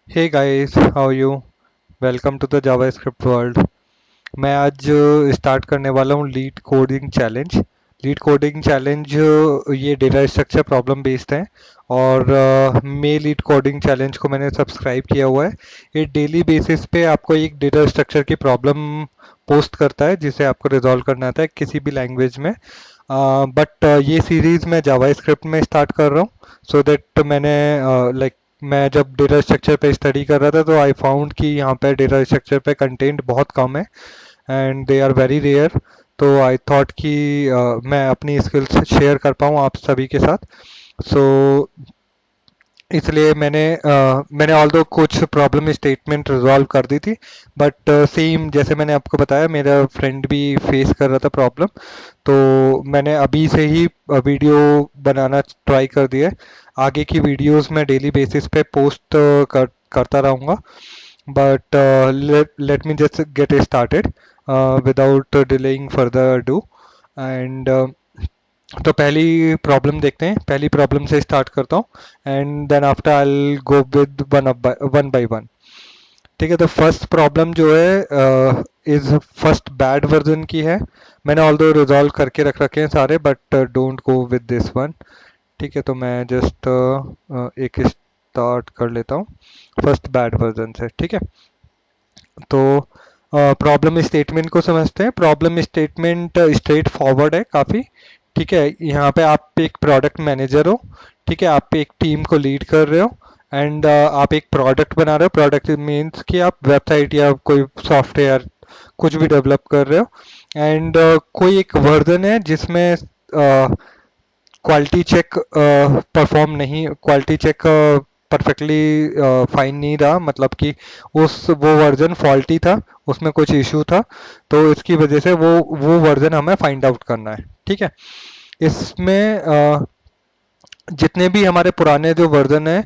Hey guys, how are you? Welcome to the JavaScript world. मैं आज start करने वाला हूँ lead coding challenge. Lead coding challenge ये डेटा स्ट्रक्चर प्रॉब्लम बेस्ड है और मे लीड कोडिंग चैलेंज को मैंने सब्सक्राइब किया हुआ है। ये डेली बेसिस पे आपको एक डेटा स्ट्रक्चर की प्रॉब्लम पोस्ट करता है जिसे आपको रिजॉल्व करना आता है किसी भी लैंग्वेज में। बट ये सीरीज मैं जावास्क्रिप्ट में स्टार्ट कर रहा हूँ सो दैट मैंने लाइक मैं जब डेटा स्ट्रक्चर पे स्टडी कर रहा था तो आई फाउंड कि यहाँ पे डेटा स्ट्रक्चर पे कंटेंट बहुत कम है and they are very rare. तो आई थॉट कि मैं अपनी स्किल्स शेयर कर पाऊँ आप सभी के साथ। सो इसलिए मैंने ऑल्दो कुछ प्रॉब्लम स्टेटमेंट रिजॉल्व कर दी थी बट सेम जैसे मैंने आपको बताया मेरा फ्रेंड भी फेस कर रहा था प्रॉब्लम। तो मैंने अभी से ही वीडियो बनाना ट्राई कर दिया है। आगे की वीडियोस मैं डेली बेसिस पे पोस्ट करता रहूँगा but let me just get started without delaying further ado and तो पहली प्रॉब्लम देखते हैं। पहली प्रॉब्लम से स्टार्ट करता हूँ and then after I go with one by one. ठीक है, तो फर्स्ट प्रॉब्लम जो है इज फर्स्ट बैड वर्जन की है। मैंने ऑल्दो रिजॉल्व करके रख रखे हैं सारे but don't go with this one. ठीक है, तो मैं जस्ट एक स्टार्ट कर लेता हूँ फर्स्ट बैड वर्जन से। ठीक है, तो प्रॉब्लम स्टेटमेंट को समझते हैं। प्रॉब्लम स्टेटमेंट स्ट्रेट फॉरवर्ड है काफ़ी। ठीक है, यहाँ पे आप एक प्रोडक्ट मैनेजर हो। ठीक है, आप एक टीम को लीड कर रहे हो एंड आप एक प्रोडक्ट बना रहे हो। प्रोडक्ट मीन्स कि आप वेबसाइट या कोई सॉफ्टवेयर कुछ भी डेवलप कर रहे हो एंड कोई एक वर्जन है जिसमें क्वालिटी चेक परफॉर्म नहीं, क्वालिटी चेक परफेक्टली फाइन नहीं रहा, मतलब कि उस वो वर्जन फॉल्टी था, उसमें कुछ इशू था। तो इसकी वजह से वो वर्जन हमें फाइंड आउट करना है। ठीक है, इसमें जितने भी हमारे पुराने जो वर्जन है,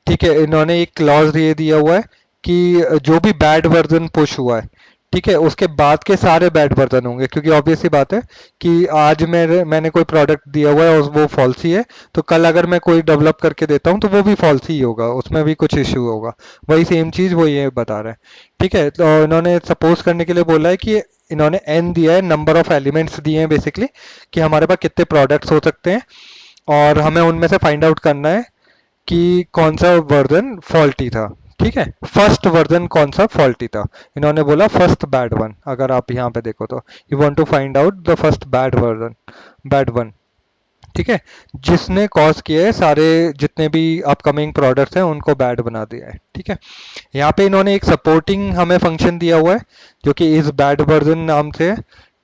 ठीक है, इन्होंने एक क्लॉज ये दिया हुआ है कि जो भी बैड वर्जन पुश हुआ है, ठीक है, उसके बाद के सारे बैड वर्जन होंगे, क्योंकि ऑब्वियस सी बात है कि आज मैंने कोई प्रोडक्ट दिया हुआ है और वो फॉल्सी है, तो कल अगर मैं कोई डेवलप करके देता हूँ तो वो भी फॉल्सी ही होगा, उसमें भी कुछ इश्यू होगा। वही सेम चीज़ वो ये बता रहा है। ठीक है, तो इन्होंने सपोज करने के लिए बोला है कि इन्होंने एन दिया है, नंबर ऑफ एलिमेंट्स दिए हैं बेसिकली, कि हमारे पास कितने प्रोडक्ट्स हो सकते हैं और हमें उनमें से फाइंड आउट करना है कि कौन सा वर्जन फॉल्टी था। ठीक है, फर्स्ट वर्जन कौन सा फॉल्टी था। इन्होंने बोला फर्स्ट बैड वन। अगर आप यहाँ पे देखो तो you want to find out the first bad version, bad one. ठीक है, जिसने कॉज किया है सारे जितने भी अपकमिंग प्रोडक्ट्स हैं उनको बैड बना दिया है। ठीक है, यहाँ पे इन्होंने एक सपोर्टिंग हमें फंक्शन दिया हुआ है जो कि इस बैड वर्जन नाम से है।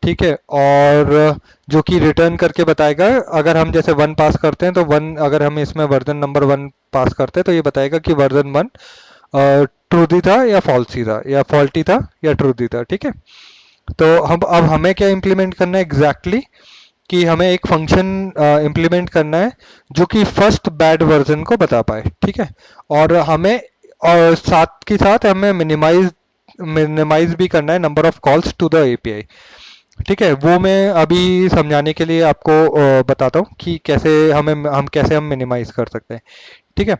ठीक है, और जो कि रिटर्न करके बताएगा, अगर हम जैसे वन पास करते हैं तो वन, अगर हम इसमें वर्जन नंबर वन पास करते हैं तो ये बताएगा कि वर्जन वन ट्रूदी था या फॉल्सी था, या फॉल्टी था या ट्रूदी था। ठीक है, तो हम अब हमें क्या इम्प्लीमेंट करना है एग्जैक्टली कि हमें एक फंक्शन इम्प्लीमेंट करना है जो कि फर्स्ट बैड वर्जन को बता पाए। ठीक है, और हमें और साथ के साथ हमें मिनिमाइज मिनिमाइज भी करना है number of calls to the API. ठीक है, वो मैं अभी समझाने के लिए आपको बताता हूँ कि कैसे हम कैसे हम मिनिमाइज कर सकते हैं। ठीक है,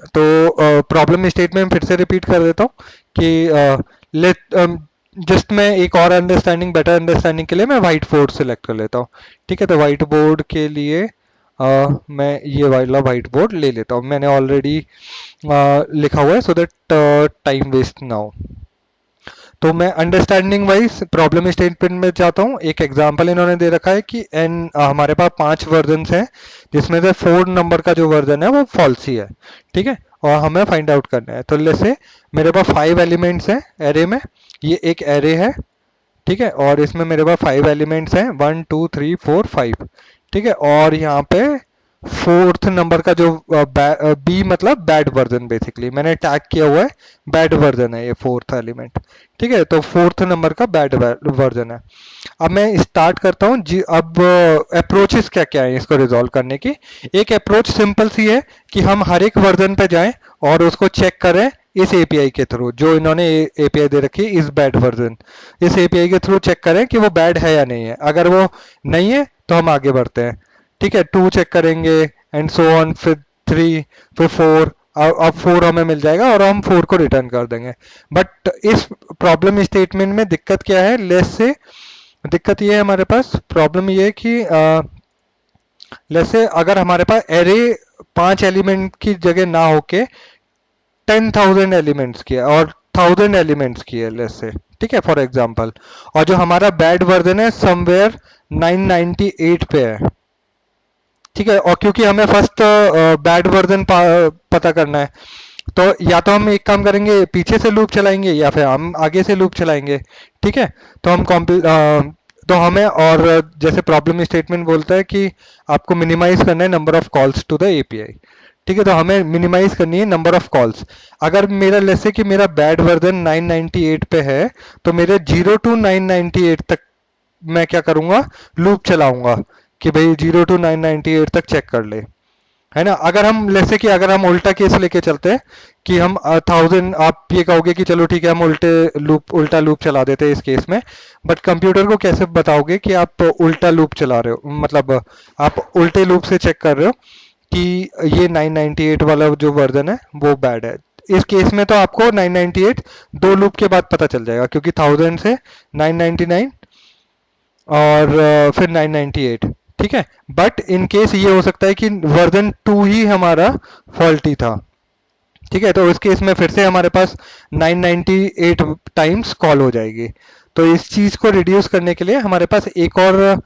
तो प्रॉब्लम स्टेटमेंट फिर से रिपीट कर देता हूँ कि लेट जस्ट मैं एक और अंडरस्टैंडिंग, बेटर अंडरस्टैंडिंग के लिए मैं व्हाइट बोर्ड सेलेक्ट कर लेता हूँ। ठीक है, तो व्हाइट बोर्ड के लिए मैं ये वाला व्हाइट बोर्ड ले लेता हूँ। मैंने ऑलरेडी लिखा हुआ है सो दैट टाइम वेस्ट ना हो। तो मैं अंडरस्टैंडिंग वाइज प्रॉब्लम स्टेटमेंट में जाता हूँ। एक एग्जांपल इन्होंने दे रखा है कि एन हमारे पास 5 वर्जन हैं जिसमें से 4 नंबर का जो वर्जन है वो फॉल्सी है। ठीक है, और हमें फाइंड आउट करना है। तो जैसे मेरे पास 5 एलिमेंट्स हैं एरे में, ये एक एरे है। ठीक है, और इसमें मेरे पास 5 एलिमेंट्स हैं, 1 2 3 4 5। ठीक है, और यहाँ पे फोर्थ नंबर का जो बी मतलब बैड वर्जन, बेसिकली मैंने टैग किया हुआ है बैड वर्जन है ये फोर्थ एलिमेंट। ठीक है, तो फोर्थ नंबर का बैड वर्जन है। अब मैं स्टार्ट करता हूँ जी। अब अप्रोचेस क्या क्या है इसको रिजॉल्व करने की। एक अप्रोच सिंपल सी है कि हम हर एक वर्जन पे जाएं और उसको चेक करें इस एपीआई के थ्रू, जो इन्होंने एपीआई दे रखी है इस बैड वर्जन, इस एपीआई के थ्रू चेक करें कि वो बैड है या नहीं है। अगर वो नहीं है तो हम आगे बढ़ते हैं। ठीक है, 2 चेक करेंगे एंड सो ऑन, फिर 3, फिर 4, अब 4 हमें मिल जाएगा और हम 4 को रिटर्न कर देंगे। बट इस प्रॉब्लम स्टेटमेंट में दिक्कत क्या है, लेस से दिक्कत ये है हमारे पास, प्रॉब्लम ये है कि लेस से अगर हमारे पास एरे 5 एलिमेंट की जगह ना होके 10,000 एलिमेंट्स की है और 1000 एलिमेंट्स की है लेस से, ठीक है, फॉर एग्जांपल, और जो हमारा बैड वर्जन है समवेयर 998 पे है, ठीक है, और क्योंकि हमें फर्स्ट बैड वर्जन पता करना है, तो या तो हम एक काम करेंगे, पीछे से लूप चलाएंगे या फिर हम आगे से लूप चलाएंगे, ठीक है। तो हम तो हमें, और जैसे प्रॉब्लम स्टेटमेंट बोलता है कि आपको मिनिमाइज करना है number of calls to the API, ठीक है, तो हमें मिनिमाइज करनी है नंबर ऑफ कॉल्स। अगर मेरा जैसे कि मेरा बैड वर्जन 998 पे है, तो मेरे 0 टू 998 तक मैं क्या करूंगा, लूप चलाऊंगा कि भाई 0 टू 998 तक चेक कर ले, है ना। अगर हम जैसे कि अगर हम उल्टा केस लेके चलते हैं कि हम 1000, आप ये कहोगे कि चलो ठीक है हम उल्टा लूप चला देते हैं इस केस में, बट कंप्यूटर को कैसे बताओगे कि आप उल्टा लूप चला रहे हो, मतलब आप उल्टे लूप से चेक कर रहे हो कि ये 998 वाला जो वर्जन है वो बैड है। इस केस में तो आपको 998 दो लूप के बाद पता चल जाएगा, क्योंकि 1000 से 999 और फिर 998, ठीक है। बट इन केस ये हो सकता है कि वर्जन 2 ही हमारा फॉल्टी था, ठीक है, तो इस केस में फिर से हमारे पास 998 टाइम्स कॉल हो जाएगी। तो इस चीज को रिड्यूस करने के लिए हमारे पास एक और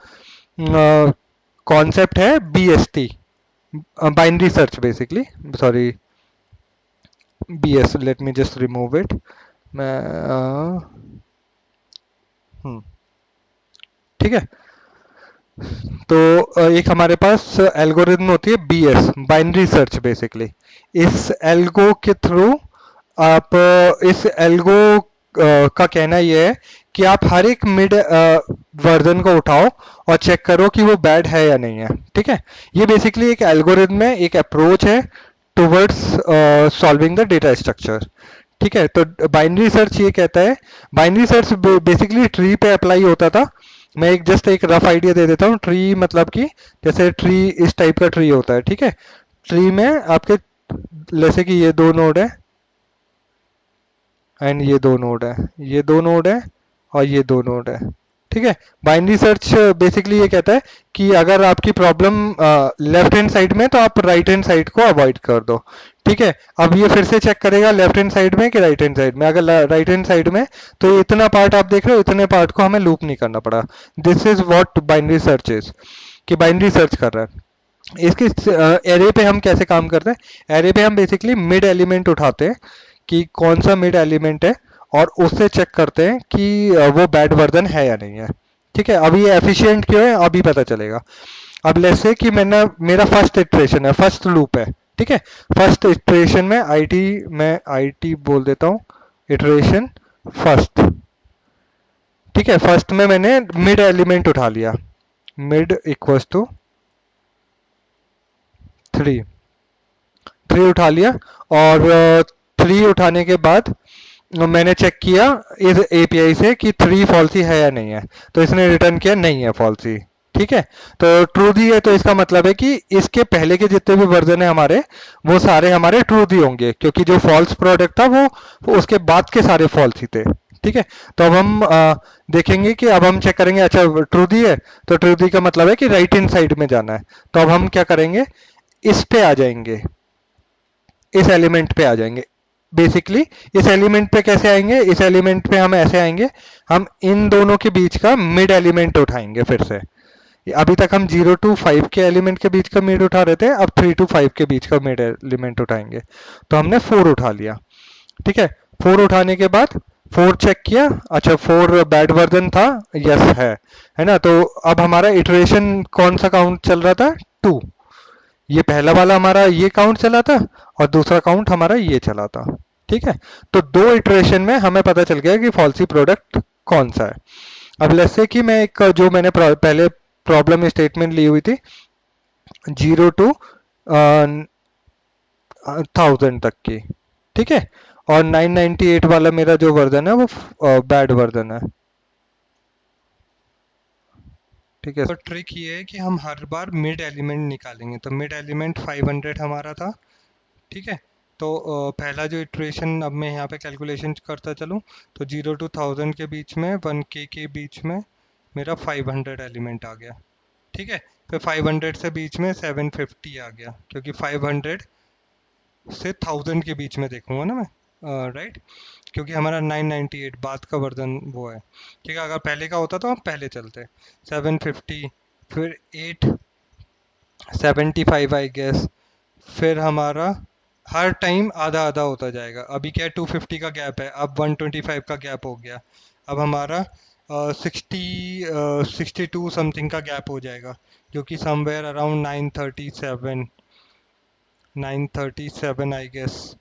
कॉन्सेप्ट है, BST, binary search basically, sorry, BS, let me just remove it, मैं ठीक है। तो एक हमारे पास एल्गोरिथम होती है बीएस, बाइनरी सर्च बेसिकली। इस एल्गो के थ्रू आप इस एल्गो का कहना यह है कि आप हर एक मिड वर्जन को उठाओ और चेक करो कि वो बैड है या नहीं है, ठीक है। ये बेसिकली एक एल्गोरिथम है, एक अप्रोच है towards solving the data structure, ठीक है। तो बाइनरी सर्च ये कहता है, बाइनरी सर्च बेसिकली ट्री पे अप्लाई होता था। मैं एक जस्ट एक रफ आइडिया दे देता हूँ, ट्री मतलब कि जैसे ट्री इस टाइप का ट्री होता है, ठीक है। ट्री में आपके जैसे कि ये दो नोड है एंड ये दो नोड है, ये दो नोड है और ये दो नोड है, ठीक है। बाइनरी सर्च बेसिकली ये कहता है कि अगर आपकी प्रॉब्लम लेफ्ट हैंड साइड में, तो आप राइट हैंड साइड को अवॉइड कर दो, ठीक है। अब ये फिर से चेक करेगा लेफ्ट हैंड साइड में कि राइट हैंड साइड में, अगर राइट हैंड साइड में, तो ये इतना पार्ट आप देख रहे हो, इतने पार्ट को हमें लूप नहीं करना पड़ा। This is what binary search is, कि बाइनरी सर्च कर रहा है। इसके एरे पे हम कैसे काम करते हैं, एरे पे हम बेसिकली मिड एलिमेंट उठाते हैं कि कौन सा मिड एलिमेंट है, और उससे चेक करते हैं कि वो बैड वर्जन है या नहीं है, ठीक है। अभी ये एफिशिएंट क्यों है अभी पता चलेगा। अब लेट्स से कि मैंने, मेरा फर्स्ट इटरेशन है, फर्स्ट लूप है, ठीक है। फर्स्ट इटरेशन में आईटी, मैं आईटी बोल देता हूँ, इटरेशन फर्स्ट, ठीक है। फर्स्ट में मैंने मिड एलिमेंट उठा लिया, मिड इक्वल्स टू 3, 3 उठा लिया, और 3 उठाने के बाद मैंने चेक किया इस एपीआई से कि 3 फॉल्सी है या नहीं है, तो इसने रिटर्न किया नहीं है फॉल्सी, ठीक है। तो ट्रू दी है, तो इसका मतलब है कि इसके पहले के जितने भी वर्जन है हमारे, वो सारे हमारे ट्रू दी होंगे, क्योंकि जो फॉल्स प्रोडक्ट था वो उसके बाद के सारे फॉल्स ही थे, ठीक है। तो अब हम देखेंगे कि अब हम चेक करेंगे, अच्छा ट्रू दी है, तो ट्रू दी का मतलब है कि राइट हैंड साइड में जाना है। तो अब हम क्या करेंगे, इस पे आ जाएंगे, इस एलिमेंट पे आ जाएंगे बेसिकली। इस एलिमेंट पे कैसे आएंगे, इस एलिमेंट पे हम ऐसे आएंगे, हम इन दोनों के बीच का मिड एलिमेंट उठाएंगे फिर से। अभी तक हम 0 टू 5 के एलिमेंट के बीच का मिड उठा रहे थे, अब 3 टू 5 के बीच का मिड एलिमेंट उठाएंगे। तो हमने 4 उठा लिया, ठीक है। 4 उठाने के बाद 4 चेक किया, अच्छा 4 बैड वर्जन था, यस है ना। तो अब हमारा इटरेशन कौन सा काउंट चल रहा था, 2, ये पहला वाला हमारा ये काउंट चला था, और दूसरा काउंट हमारा ये चला था, ठीक है। तो दो इटरेशन में हमें पता चल गया कि फॉल्सी प्रोडक्ट कौन सा है। अब लेट्स से कि मैं एक, जो मैंने पहले प्रॉब्लम स्टेटमेंट ली हुई थी 0 टू 1000 तक की, ठीक है, और 998 वाला मेरा जो वर्जन है वो बैड वर्जन है, ठीक है। तो ट्रिक ये है कि हम हर बार मिड एलिमेंट निकालेंगे, तो मिड एलिमेंट 500 हमारा था, ठीक है। तो पहला जो इटरेशन, अब मैं यहाँ पे कैलकुलेशन करता चलूँ, तो 0 to 1000 के बीच में, 1K के बीच में मेरा 500 एलिमेंट आ गया। ठीक है, फिर 500 से बीच में 750 आ गया, क्योंकि 500 से 1000 के बीच में देखूंगा ना मैं, राइट, क्योंकि हमारा 998 बाद का वर्जन वो है। ठीक है, अगर पहले का होता तो हम पहले चलते। 750, फिर 875 आई गेस, फिर हमारा हर टाइम आधा आधा होता जाएगा। अभी क्या है, 250 का गैप है, अब 125 का गैप हो गया। अब हमारा 62 समथिंग का गैप हो जाएगा, जो कि समवेयर अराउंड 937 आई गेस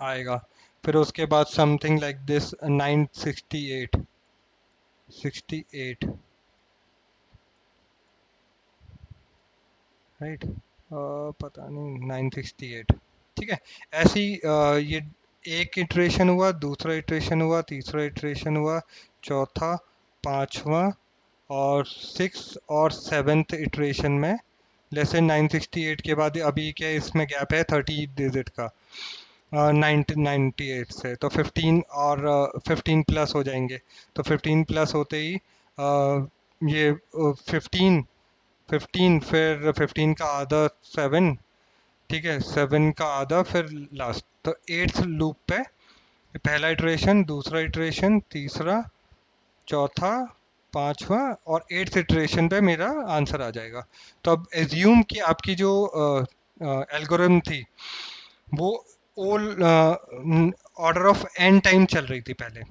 आएगा। फिर उसके बाद समथिंग लाइक दिस 968 राइट, पता नहीं, 968। ठीक है, ऐसी ये एक इटरेशन हुआ, दूसरा इटरेशन हुआ, तीसरा इटरेशन हुआ, चौथा, पांचवा, और सिक्स और सेवेंथ इटरेशन में लेसन 968 के बाद अभी क्या इसमें गैप है 30 डिजिट का, 98 से, तो 15 और 15 प्लस हो जाएंगे। तो 15 प्लस होते ही ये 15, 15 फिर 15 का आधा 7, ठीक है, 7 का आधा फिर लास्ट, तो एट्थ लूप पे पहला इटरेशन, दूसरा इटरेशन, तीसरा, चौथा, पांचवा और एट्थ इटरेशन पे मेरा आंसर आ जाएगा। तो अब एज्यूम कि आपकी जो एल्गोरिथम थी वो all order of n time चल रही थी पहले।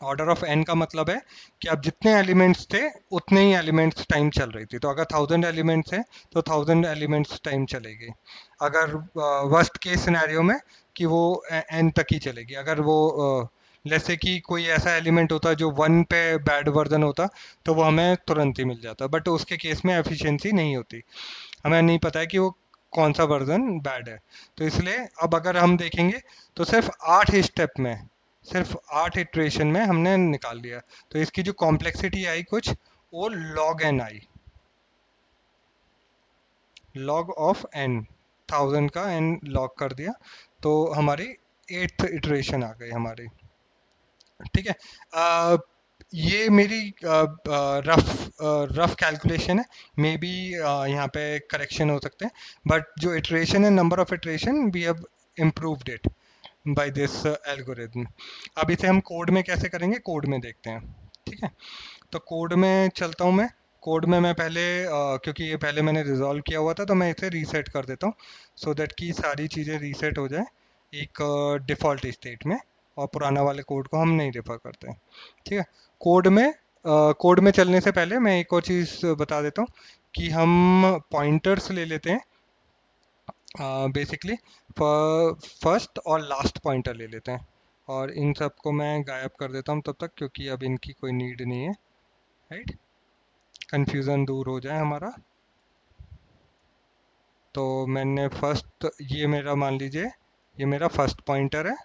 ऑर्डर ऑफ एन का मतलब है कि अब जितने एलिमेंट्स थे उतने ही एलिमेंट्स टाइम चल रही थी। तो अगर 1000 एलिमेंट्स है तो 1000 एलिमेंट्स टाइम चलेगी। अगर वर्स्ट केस सिनेरियो में कि वो एन तक ही चलेगी। अगर वो जैसे कि कोई ऐसा एलिमेंट होता जो 1 पे बैड वर्जन होता तो वो हमें तुरंत ही मिल जाता, बट उसके केस में एफिशिएंसी नहीं होती, हमें नहीं पता है कि वो कौन सा वर्जन बैड है। तो इसलिए अब अगर हम देखेंगे तो सिर्फ 8 स्टेप में, सिर्फ 8 इटरेशन में हमने निकाल लिया। तो इसकी जो कॉम्प्लेक्सिटी आई कुछ, वो लॉग एन आई, लॉग ऑफ एन, 1000 का एन लॉग कर दिया, तो हमारी 8th इटरेशन आ गई हमारी। ठीक है, ये मेरी रफ कैलकुलेशन है, मे बी यहाँ पे करेक्शन हो सकते हैं, बट जो इटरेशन है, number of iteration, we have improved it by this algorithm. अब इसे हम कोड में कैसे करेंगे, कोड में देखते हैं। ठीक है, तो कोड में चलता हूँ मैं। कोड में मैं पहले क्योंकि ये पहले मैंने रिजॉल्व किया हुआ था तो मैं इसे रीसेट कर देता हूँ, सो दैट कि सारी चीज़ें रीसेट हो जाए एक डिफ़ॉल्ट स्टेट में, और पुराना वाले कोड को हम नहीं रेफर करते हैं। ठीक है, कोड में चलने से पहले मैं एक और चीज़ बता देता हूँ कि हम पॉइंटर्स ले लेते हैं, बेसिकली फर्स्ट और लास्ट पॉइंटर ले लेते हैं, और इन सब को मैं गायब कर देता हूँ तब तक, क्योंकि अब इनकी कोई नीड नहीं है, राइट, कंफ्यूजन दूर हो जाए हमारा। तो मैंने फर्स्ट, ये मेरा मान लीजिए ये मेरा फर्स्ट पॉइंटर है,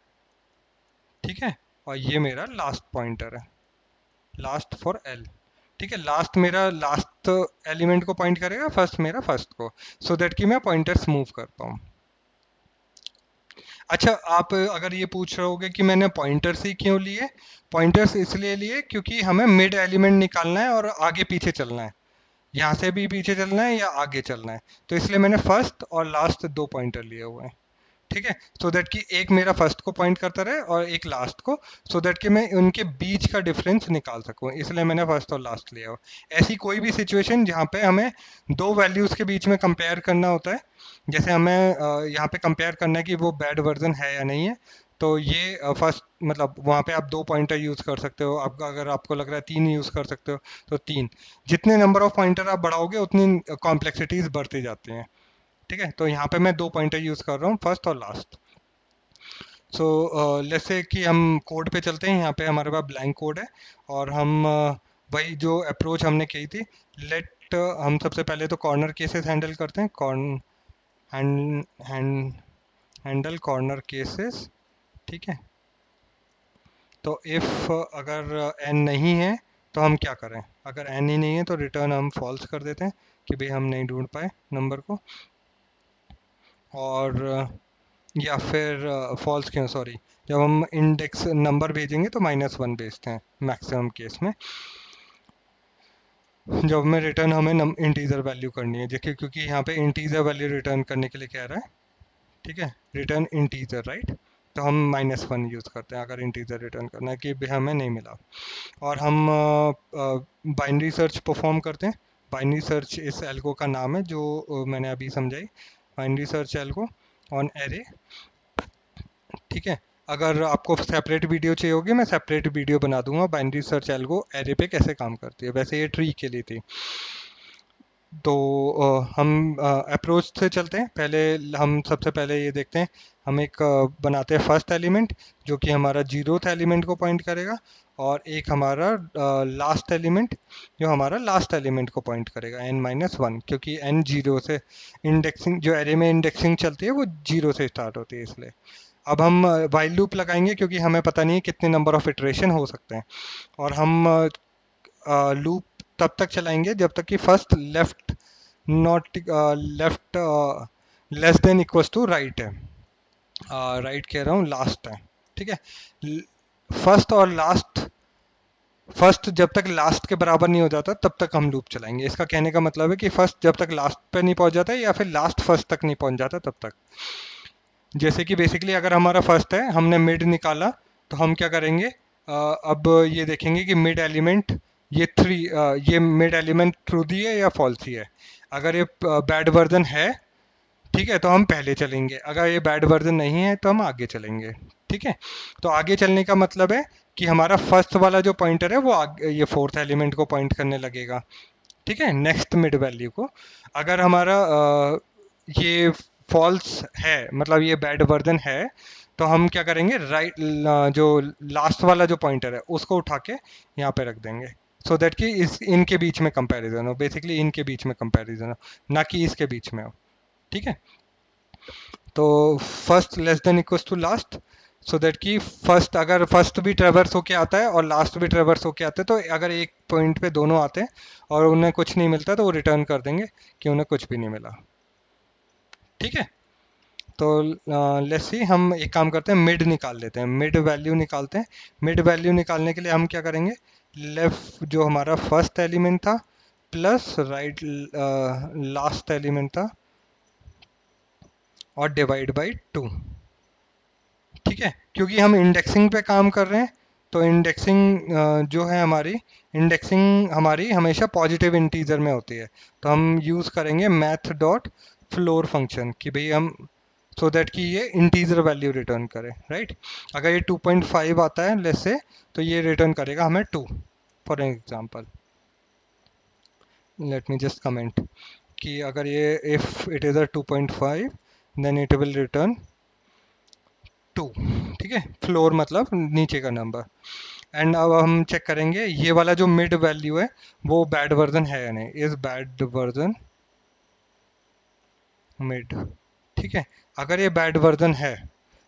ठीक है, और ये मेरा लास्ट पॉइंटर है, लास्ट फॉर एल। ठीक है, लास्ट मेरा लास्ट एलिमेंट को पॉइंट करेगा, फर्स्ट मेरा फर्स्ट को, सो दैट कि मैं पॉइंटर्स मूव कर पाऊँ। अच्छा, आप अगर ये पूछ रहे होगे कि मैंने पॉइंटर्स ही क्यों लिए, पॉइंटर्स इसलिए लिए क्योंकि हमें मिड एलिमेंट निकालना है और आगे पीछे चलना है, यहाँ से भी पीछे चलना है या आगे चलना है, तो इसलिए मैंने फर्स्ट और लास्ट दो पॉइंटर लिए हुए हैं। ठीक है, सो दैट कि एक मेरा फर्स्ट को पॉइंट करता रहे और एक लास्ट को, सो दैट कि मैं उनके बीच का डिफरेंस निकाल सकूं, इसलिए मैंने फर्स्ट और लास्ट लिया हो। ऐसी कोई भी सिचुएशन जहाँ पे हमें दो वैल्यूज के बीच में कंपेयर करना होता है, जैसे हमें यहाँ पे कंपेयर करना है कि वो बैड वर्जन है या नहीं है, तो ये फर्स्ट मतलब वहाँ पे आप दो पॉइंटर यूज कर सकते हो, आपका अगर आपको लग रहा है तीन यूज कर सकते हो तो तीन। जितने नंबर ऑफ पॉइंटर आप बढ़ाओगे उतनी कॉम्प्लेक्सिटीज बढ़ती जाती हैं। ठीक है, तो यहाँ पे मैं दो पॉइंटर यूज कर रहा हूँ, फर्स्ट और लास्ट। सो लेट्स से कि हम कोड पे चलते हैं, यहाँ पे हमारे पास ब्लैंक कोड है, और हम वही जो अप्रोच हमने की थी, लेट हम सबसे पहले तो कॉर्नर केसेस हैंडल करते हैं, corn hand hand handle corner cases. ठीक है, तो इफ अगर एन नहीं है तो हम क्या करें, अगर एन ही नहीं है तो रिटर्न हम फॉल्स कर देते हैं कि भाई हम नहीं ढूंढ पाए नंबर को। और या फिर फॉल्स क्यों, सॉरी, जब हम इंडेक्स नंबर भेजेंगे तो -1 भेजते हैं मैक्सिमम केस में। जब हमें रिटर्न हमें इंटीजर वैल्यू करनी है, देखिए क्योंकि यहाँ पे इंटीजर वैल्यू रिटर्न करने के लिए कह रहा है, ठीक है, रिटर्न इंटीजर, राइट। तो हम -1 यूज़ करते हैं अगर इंटीजर रिटर्न करना है कि भी हमें नहीं मिला। और हम बाइनरी सर्च परफॉर्म करते हैं। बाइनरी सर्च इस एल्गो का नाम है जो मैंने अभी समझाई, binary search algo on array, ठीक है। अगर आपको सेपरेट वीडियो चाहिए होगी, मैं सेपरेट वीडियो बना दूंगा बाइनरी सर्च एल्गो एरे पे कैसे काम करती है। वैसे ये ट्री के लिए थी। तो हम अप्रोच से चलते हैं। पहले हम सबसे पहले ये देखते हैं, हम एक बनाते हैं फर्स्ट एलिमेंट जो कि हमारा जीरोथ एलिमेंट को पॉइंट करेगा, और एक हमारा लास्ट एलिमेंट जो हमारा लास्ट एलिमेंट को पॉइंट करेगा n-1, क्योंकि n जीरो से इंडेक्सिंग, जो एरे में इंडेक्सिंग चलती है वो जीरो से स्टार्ट होती है इसलिए। अब हम वाइल लूप लगाएंगे क्योंकि हमें पता नहीं है कितने नंबर ऑफ इटरेशन हो सकते हैं, और हम लूप तब तक चलाएंगे जब तक कि first left not left less than equals to right है, राइट कह रहा हूँ, लास्ट है, ठीक है। फर्स्ट और लास्ट, फर्स्ट जब तक लास्ट के बराबर नहीं हो जाता तब तक हम लूप चलाएंगे। इसका कहने का मतलब है कि फर्स्ट जब तक लास्ट पे नहीं पहुंच जाता या फिर लास्ट फर्स्ट तक नहीं पहुंच जाता तब तक। जैसे कि बेसिकली अगर हमारा फर्स्ट है, हमने मिड निकाला, तो हम क्या करेंगे, अब ये देखेंगे कि मिड एलिमेंट, ये थ्री, ये मिड एलिमेंट ट्रू दी है या फॉल्स ही है। अगर ये बैड वर्जन है, ठीक है, तो हम पहले चलेंगे। अगर ये बैड वर्जन नहीं है तो हम आगे चलेंगे, ठीक है। तो आगे चलने का मतलब है कि हमारा फर्स्ट वाला जो पॉइंटर है वो ये फोर्थ एलिमेंट को पॉइंट करने लगेगा, ठीक है, नेक्स्ट मिड वैल्यू को। अगर हमारा ये फॉल्स है, मतलब ये बैड वर्जन है, तो हम क्या करेंगे, राइट, जो लास्ट वाला जो पॉइंटर है उसको उठा के यहाँ पे रख देंगे, सो दैट कि इस इनके बीच में कंपैरिजन हो, बेसिकली इनके बीच में कंपैरिजन हो, ना कि इसके बीच में हो, ठीक है। तो first less than equals to last, so that कि फर्स्ट, अगर फर्स्ट भी ट्रेवर्स होके आता है और लास्ट भी ट्रेवर्स होके आते हैं, तो अगर एक पॉइंट पे दोनों आते हैं और उन्हें कुछ नहीं मिलता तो वो रिटर्न कर देंगे कि उन्हें कुछ भी नहीं मिला, ठीक है। तो लेट्स सी, हम एक काम करते हैं, मिड निकाल लेते हैं, मिड वैल्यू निकालते हैं। मिड वैल्यू निकालने के लिए हम क्या करेंगे, लेफ्ट जो हमारा फर्स्ट एलिमेंट था प्लस राइट लास्ट एलिमेंट था, और डिवाइड बाई 2, ठीक है। क्योंकि हम इंडेक्सिंग पे काम कर रहे हैं, तो इंडेक्सिंग जो है हमारी, इंडेक्सिंग हमारी हमेशा पॉजिटिव इंटीजर में होती है। तो हम यूज़ करेंगे मैथ डॉट फ्लोर फंक्शन कि भाई हम, सो दैट कि ये इंटीजर वैल्यू रिटर्न करे, राइट। अगर ये 2.5 आता है लेट्स से, तो ये रिटर्न करेगा हमें 2, for example. Let me just comment कि अगर ये if it is a 2.5 then it will return 2, ठीक है, फ्लोर मतलब नीचे का नंबर। एंड अब हम चेक करेंगे ये वाला जो मिड वैल्यू है वो बैड वर्जन है या नहीं, इज बैड वर्जन मिड, ठीक है। अगर ये बैड वर्जन है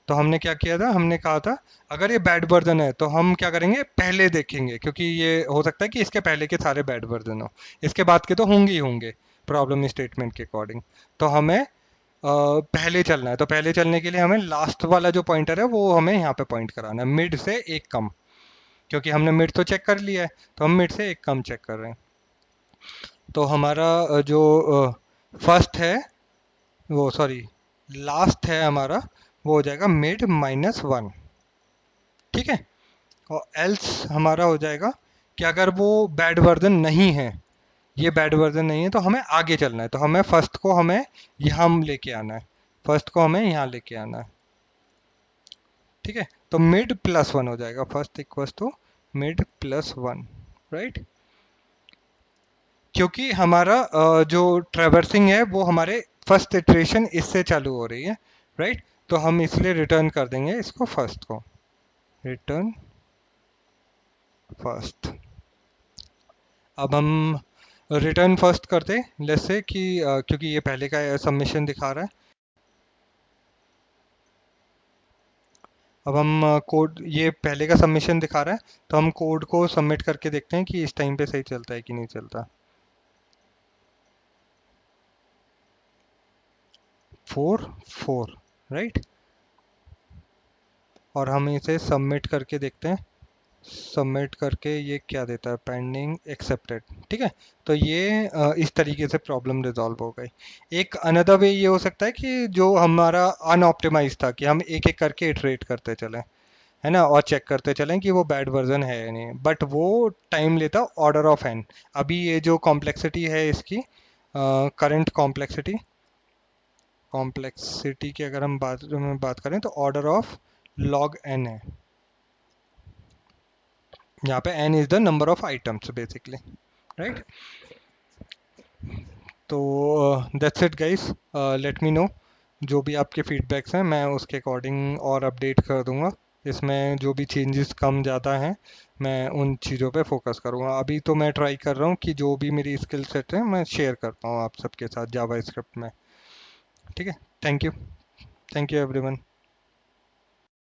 तो हमने क्या किया था, हमने कहा था अगर ये बैड वर्जन है तो हम क्या करेंगे, पहले देखेंगे, क्योंकि ये हो सकता है कि इसके पहले के सारे बैड वर्जन हो, इसके बाद के तो होंगे ही होंगे प्रॉब्लम स्टेटमेंट के अकॉर्डिंग। तो हमें पहले चलना है, तो पहले चलने के लिए हमें लास्ट वाला जो पॉइंटर है वो हमें यहाँ पे पॉइंट कराना है, मिड से एक कम, क्योंकि हमने मिड तो चेक कर लिया है, तो हम मिड से एक कम चेक कर रहे हैं। तो हमारा जो फर्स्ट है, वो सॉरी लास्ट है हमारा, वो हो जाएगा मिड -1, ठीक है। और एल्स हमारा हो जाएगा कि अगर वो बैड वर्जन नहीं है, ये बैड वर्जन नहीं है, तो हमें आगे चलना है, तो हमें फर्स्ट को हमें यहाँ लेके आना है, फर्स्ट को हमें यहाँ लेके आना है, ठीक है। तो मिड +1 हो जाएगा, first equals to mid +1, right. क्योंकि हमारा जो ट्रेवर्सिंग है वो हमारे फर्स्ट इटरेशन इससे चालू हो रही है, राइट। तो हम इसलिए रिटर्न कर देंगे इसको, फर्स्ट को रिटर्न फर्स्ट। अब हम रिटर्न फर्स्ट करते, जैसे कि क्योंकि ये पहले का सबमिशन दिखा रहा है। अब हम कोड, ये पहले का सबमिशन दिखा रहा है, तो हम कोड को सबमिट करके देखते हैं कि इस टाइम पे सही चलता है कि नहीं चलता। 4 4, राइट। और हम इसे सबमिट करके देखते हैं। सबमिट करके ये क्या देता है, पेंडिंग एक्सेप्टेड। ठीक है, तो ये इस तरीके से प्रॉब्लम रिजॉल्व हो गई। एक अनदर वे ये हो सकता है कि जो हमारा अनऑप्टिमाइज था कि हम एक एक करके इटरेट करते चलें, है ना, और चेक करते चलें कि वो बैड वर्जन है या नहीं, बट वो टाइम लेता ऑर्डर ऑफ एन। अभी ये जो कॉम्प्लेक्सिटी है इसकी, करंट कॉम्प्लेक्सिटी की अगर हम बात करें तो ऑर्डर ऑफ लॉग एन है। यहाँ पे N is the number of items basically, right. तो that's it guys, let me know जो भी आपके फीडबैक्स हैं, मैं उसके अकॉर्डिंग और अपडेट कर दूंगा। इसमें जो भी चेंजेस कम ज़्यादा हैं मैं उन चीज़ों पे फोकस करूँगा। अभी तो मैं ट्राई कर रहा हूँ कि जो भी मेरी स्किल सेट है मैं शेयर कर पाऊँ आप सबके साथ जावा स्क्रिप्ट में। ठीक है, thank you, thank you everyone.